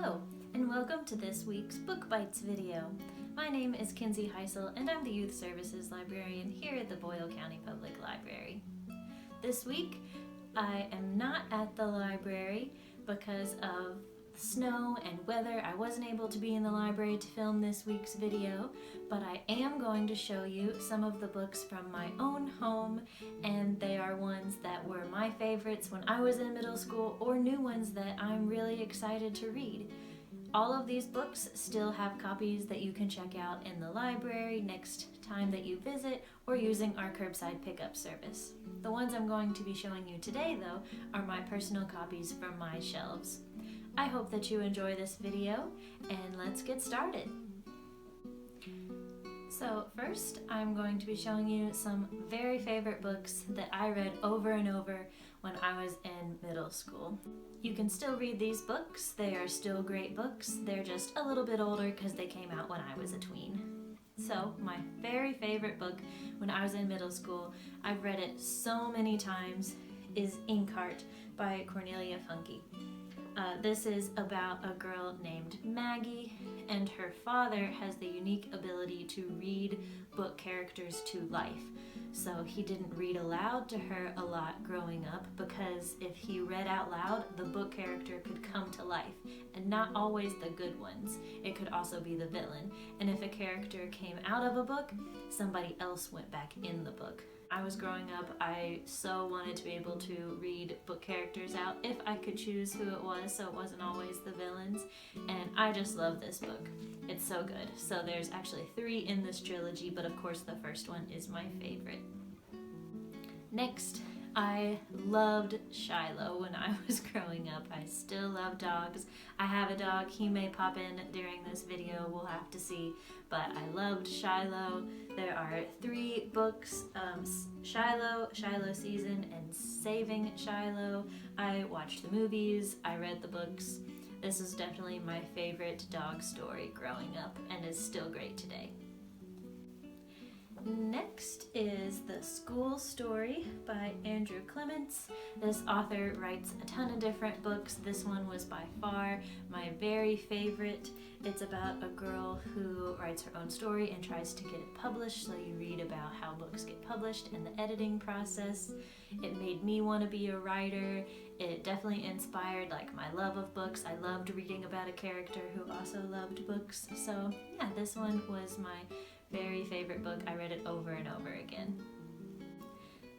Hello, and welcome to this week's Book Bites video. My name is Kinsey and I'm the Youth Services Librarian here at the Boyle County Public Library. This week, I am not at the library because of snow and weather. I wasn't able to be in the library to film this week's video, but I am going to show you some of the books from my own home, and they are ones that were my favorites when I was in middle school or new ones that I'm really excited to read. All of these books still have copies that you can check out in the library next time that you visit or using our curbside pickup service. The ones I'm going to be showing you today, though, are my personal copies from my shelves. I hope that you enjoy this video, and let's get started. So first, I'm going to be showing you some very favorite books that I read over and over when I was in middle school. You can still read these books. They are still great books. They're just a little bit older because they came out when I was a tween. So my very favorite book when I was in middle school, I've read it so many times, is Inkheart by Cornelia. This is about a girl named Maggie, and her father has the unique ability to read book characters to life. So he didn't read aloud to her a lot growing up because if he read out loud, the book character could come to life, and not always the good ones. It could also be the villain. And if a character came out of a book, somebody else went back in the book. I was growing up, I so wanted to be able to read book characters out if I could choose who it was, so it wasn't always the villains, and I just love this book. It's so good. So there's actually 3 in this trilogy, but of course the first one is my favorite. Next, I loved Shiloh when I was growing up. I still love dogs. I have a dog. He may pop in during this video. We'll have to see. But I loved Shiloh. There are 3 books, Shiloh, Shiloh Season, and Saving Shiloh. I watched the movies. I read the books. This is definitely my favorite dog story growing up and is still great today. Next is The School Story by Andrew Clements. This author writes a ton of different books. This one was by far my very favorite. It's about a girl who writes her own story and tries to get it published, so you read about how books get published and the editing process. It made me want to be a writer. It definitely inspired my love of books. I loved reading about a character who also loved books. So yeah, this one was my very favorite book. I read it over and over again.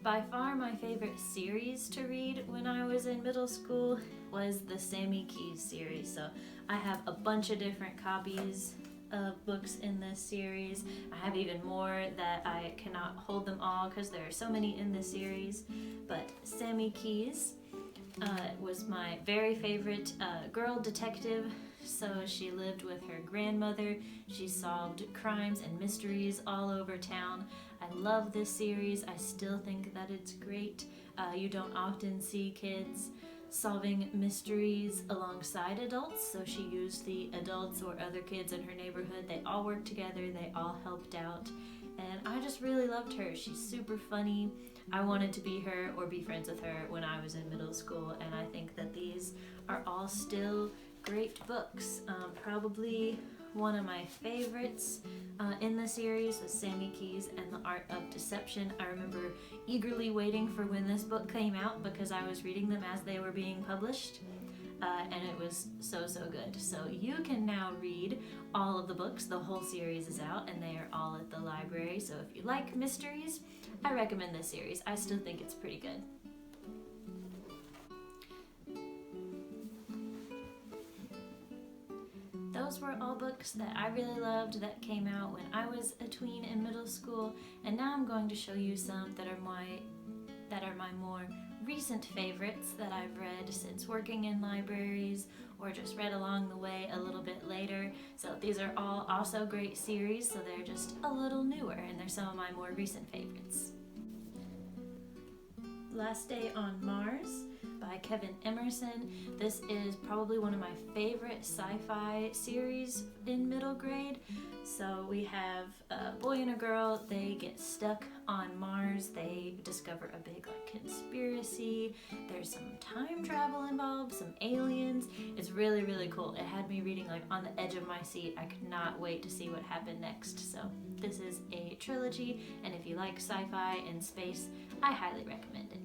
By far my favorite series to read when I was in middle school was the Sammy series. So I have a bunch of different copies of books in this series. I have even more that I cannot hold them all because there are so many in this series. But Sammy was my very favorite girl detective. So she lived with her grandmother. She solved crimes and mysteries all over town. I love this series. I still think that it's great. You don't often see kids solving mysteries alongside adults, so she used the adults or other kids in her neighborhood. They all worked together, they all helped out, and I just really loved her. She's super funny. I wanted to be her or be friends with her when I was in middle school, and I think that these are all still great books. Probably one of my favorites in the series was Sammy and the Art of Deception. I remember eagerly waiting for when this book came out because I was reading them as they were being published, and it was so good. So you can now read all of the books. The whole series is out and they are all at the library. So if you like mysteries, I recommend this series. I still think it's pretty good. Those were all books that I really loved that came out when I was a tween in middle school, and now I'm going to show you some that are my more recent favorites that I've read since working in libraries or just read along the way a little bit later. So these are all also great series, so they're just a little newer, and they're some of my more recent favorites. Last Day on Mars by Kevin Emerson. This is probably one of my favorite sci-fi series in middle grade. So we have a boy and a girl, they get stuck on Mars, they discover a big conspiracy, there's some time travel involved, some aliens. It's really, really cool. It had me reading on the edge of my seat. I could not wait to see what happened next. So this is a trilogy, and if you like sci-fi and space, I highly recommend it.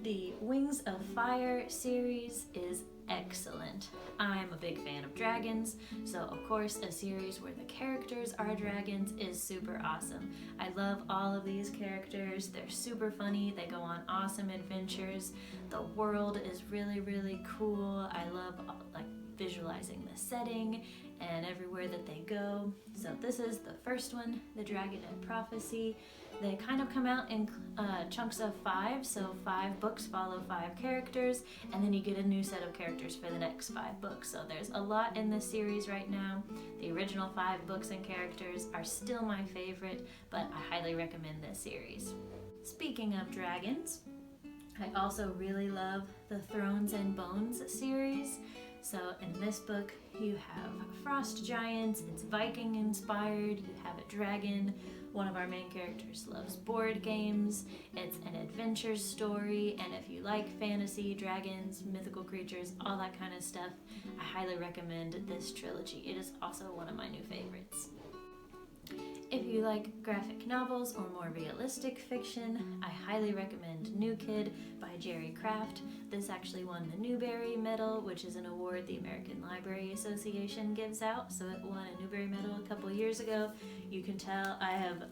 The Wings of Fire series is excellent. I'm a big fan of dragons, so of course a series where the characters are dragons is super awesome. I love all of these characters. They're super funny. They go on awesome adventures. The world is really, really cool. I love visualizing the setting and everywhere that they go. So this is the first one, The Dragon and Prophecy. They kind of come out in chunks of 5, so 5 books follow 5 characters, and then you get a new set of characters for the next 5 books. So there's a lot in this series right now. The original 5 books and characters are still my favorite, but I highly recommend this series. Speaking of dragons, I also really love the Thrones and Bones series. So in this book, you have frost giants, it's Viking inspired, you have a dragon. One of our main characters loves board games. It's an adventure story, and if you like fantasy, dragons, mythical creatures, all that kind of stuff, I highly recommend this trilogy. It is also one of my new favorites. If you like graphic novels or more realistic fiction, I highly recommend New Kid by Jerry Craft. This actually won the Newbery Medal, which is an award the American Library Association gives out. So it won a Newbery Medal a couple years ago. You can tell I have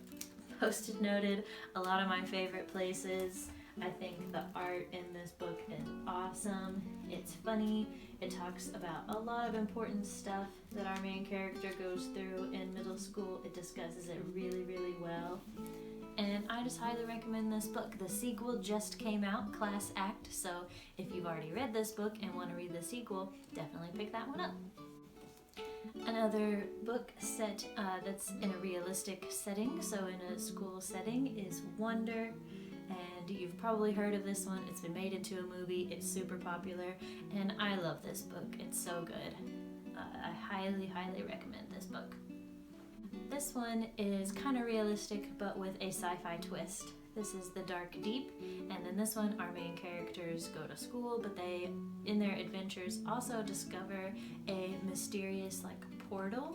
post-it noted a lot of my favorite places. I think the art in this book is awesome. It's funny. It talks about a lot of important stuff that our main character goes through in middle school. It discusses it really, really well. And I just highly recommend this book. The sequel just came out, Class Act, so if you've already read this book and want to read the sequel, definitely pick that one up. Another book set that's in a realistic setting, so in a school setting, is Wonder. And you've probably heard of this one. It's been made into a movie. It's super popular, and I love this book. It's so good. I highly, highly recommend this book. This one is kind of realistic, but with a sci-fi twist. This is The Dark Deep, and then this one, our main characters go to school, but they, in their adventures, also discover a mysterious portal,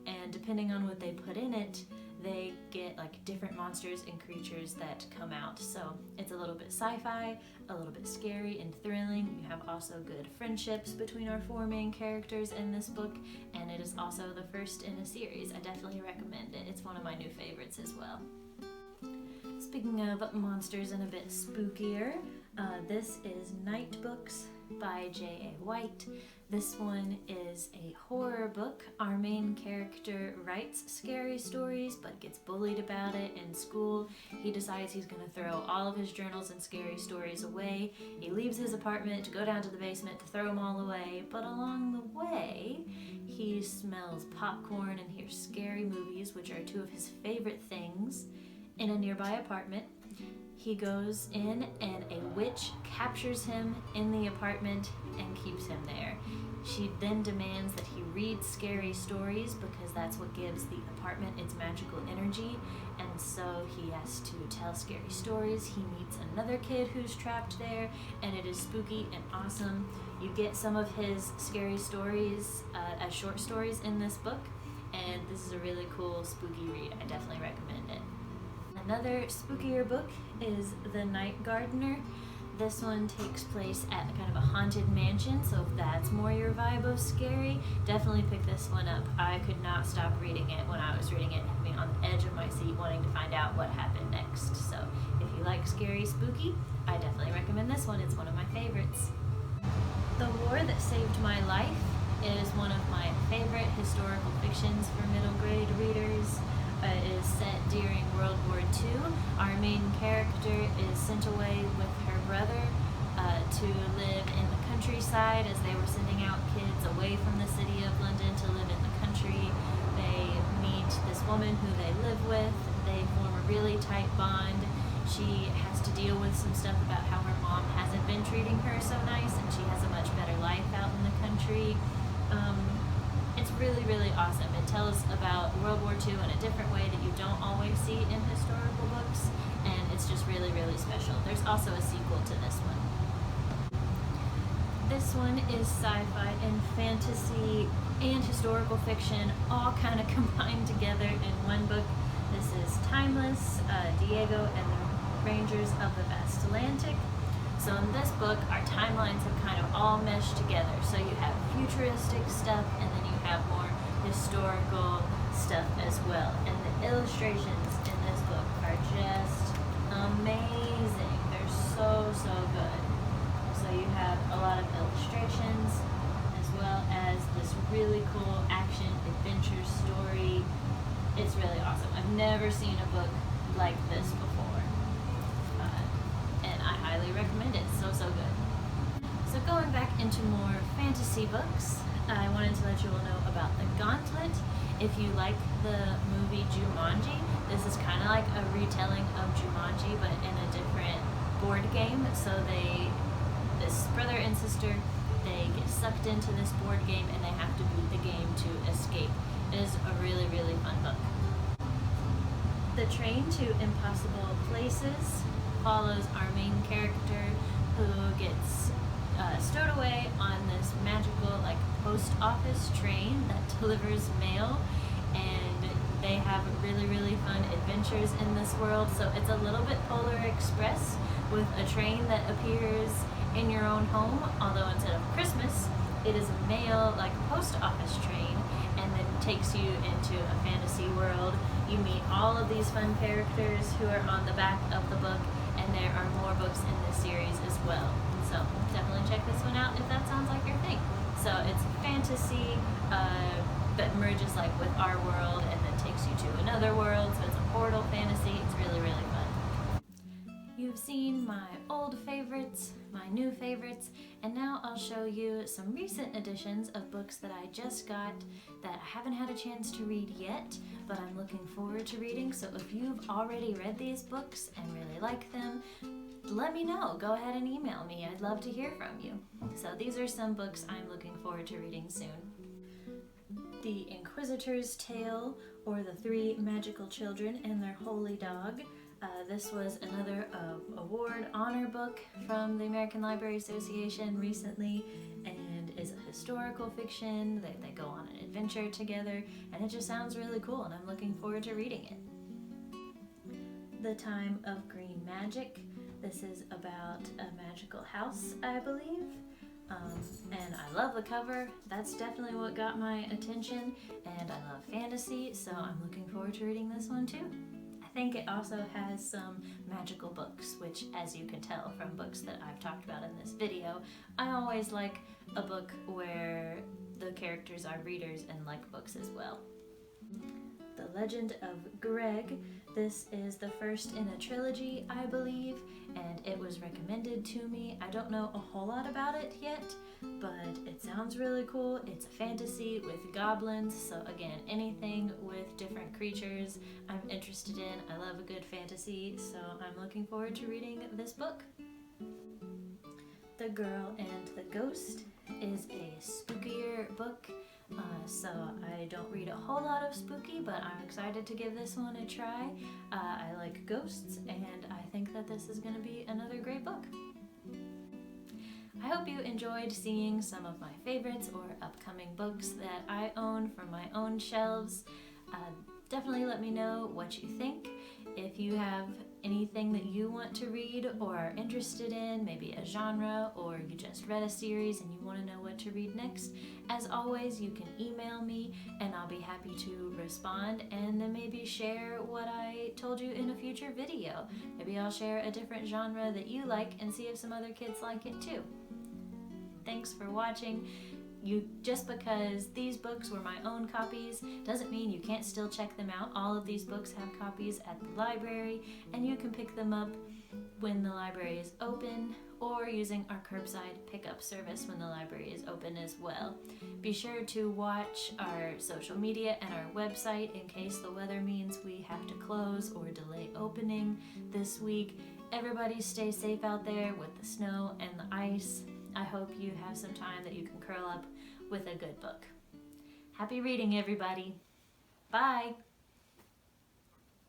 and depending on what they put in it, they get different monsters and creatures that come out. So it's a little bit sci-fi, a little bit scary and thrilling. You have also good friendships between our 4 main characters in this book, and it is also the first in a series. I definitely recommend it. It's one of my new favorites as well. Speaking of monsters and a bit spookier, this is Night Books by J.A. White. This one is a horror book. Our main character writes scary stories but gets bullied about it in school. He decides he's going to throw all of his journals and scary stories away. He leaves his apartment to go down to the basement to throw them all away, but along the way he smells popcorn and hears scary movies, which are 2 of his favorite things, in a nearby apartment. He goes in and a witch captures him in the apartment and keeps him there. She then demands that he read scary stories because that's what gives the apartment its magical energy, and so he has to tell scary stories. He meets another kid who's trapped there, and it is spooky and awesome. You get some of his scary stories as short stories in this book, and this is a really cool spooky read. I definitely recommend it. Another spookier book is The Night Gardener. This one takes place at kind of a haunted mansion, so if that's more your vibe of scary, definitely pick this one up. I could not stop reading it when I was reading it. It had me on the edge of my seat wanting to find out what happened next. So if you like scary, spooky, I definitely recommend this one. It's one of my favorites. The War That Saved My Life is one of my favorite historical fictions for middle grade readers. It is set during World War II. Our main character is sent away with her brother to live in the countryside as they were sending out kids away from the city of London to live in the country. They meet this woman who they live with. They form a really tight bond. She has to deal with some stuff about how her mom treating her so nice and she has a much better life out in the country. It's really, really awesome. It tells about World War II in a different way that you don't always see in historical books, and it's just really, really special. There's also a sequel to this one. This one is sci-fi and fantasy and historical fiction all kind of combined together in one book. This is Timeless, Diego and the Rangers of the Vast Atlantic. So in this book, our timelines have kind of all meshed together. So you have futuristic stuff and then you have more historical stuff as well. And the illustrations in this book are just amazing. They're so, so good. So you have a lot of illustrations as well as this really cool action adventure story. It's really awesome. I've never seen a book like this before. And I highly recommend it. So, so good. So going back into more fantasy books, I wanted to let you all know about the Gauntlet. If you like the movie Jumanji, this is kind of like a retelling of Jumanji, but in a different board game. So this brother and sister, they get sucked into this board game and they have to beat the game to escape. It is a really, really fun book. The Train to Impossible Places follows our main character who gets stowed away on this magical post office train that delivers mail, and they have really, really fun adventures in this world. So it's a little bit Polar Express with a train that appears in your own home, although instead of Christmas, it is a mail post office train, and then takes you into a fantasy world. You meet all of these fun characters who are on the back of the book, and there are more books in this series as well. So definitely check this one out if that sounds like your thing. So it's fantasy that merges with our world and then takes you to another world. So it's a portal fantasy. It's really, really fun. You've seen my old favorites, my new favorites, and now I'll show you some recent editions of books that I just got that I haven't had a chance to read yet, but I'm looking forward to reading. So if you've already read these books and really like them, let me know. Go ahead and email me. I'd love to hear from you. So these are some books I'm looking forward to reading soon. The Inquisitor's Tale, or The Three Magical Children and Their Holy Dog. This was another award honor book from the American Library Association recently, and is a historical fiction. They go on an adventure together, and it just sounds really cool, and I'm looking forward to reading it. The Time of Green Magic. This is about a magical house, I believe. And I love the cover. That's definitely what got my attention, and I love fantasy, so I'm looking forward to reading this one too. I think it also has some magical books, which, as you can tell from books that I've talked about in this video, I always like a book where the characters are readers and like books as well. The Legend of Greg. This is the first in a trilogy, I believe, and it was recommended to me. I don't know a whole lot about it yet, but it sounds really cool. It's a fantasy with goblins, so again, anything with different creatures I'm interested in. I love a good fantasy, so I'm looking forward to reading this book. The Girl and the Ghost is a spookier book. So I don't read a whole lot of spooky, but I'm excited to give this one a try. I like ghosts, and I think that this is going to be another great book. I hope you enjoyed seeing some of my favorites or upcoming books that I own from my own shelves. Definitely let me know what you think. If you have anything that you want to read or are interested in, maybe a genre, or you just read a series and you want to know what to read next, as always, you can email me and I'll be happy to respond and then maybe share what I told you in a future video. Maybe I'll share a different genre that you like and see if some other kids like it too. Thanks for watching. Just because these books were my own copies doesn't mean you can't still check them out. All of these books have copies at the library, and you can pick them up when the library is open, or using our curbside pickup service when the library is open as well. Be sure to watch our social media and our website in case the weather means we have to close or delay opening this week. everybody stay safe out there with the snow and the ice. I hope you have some time that you can curl up with a good book. Happy reading, everybody. Bye.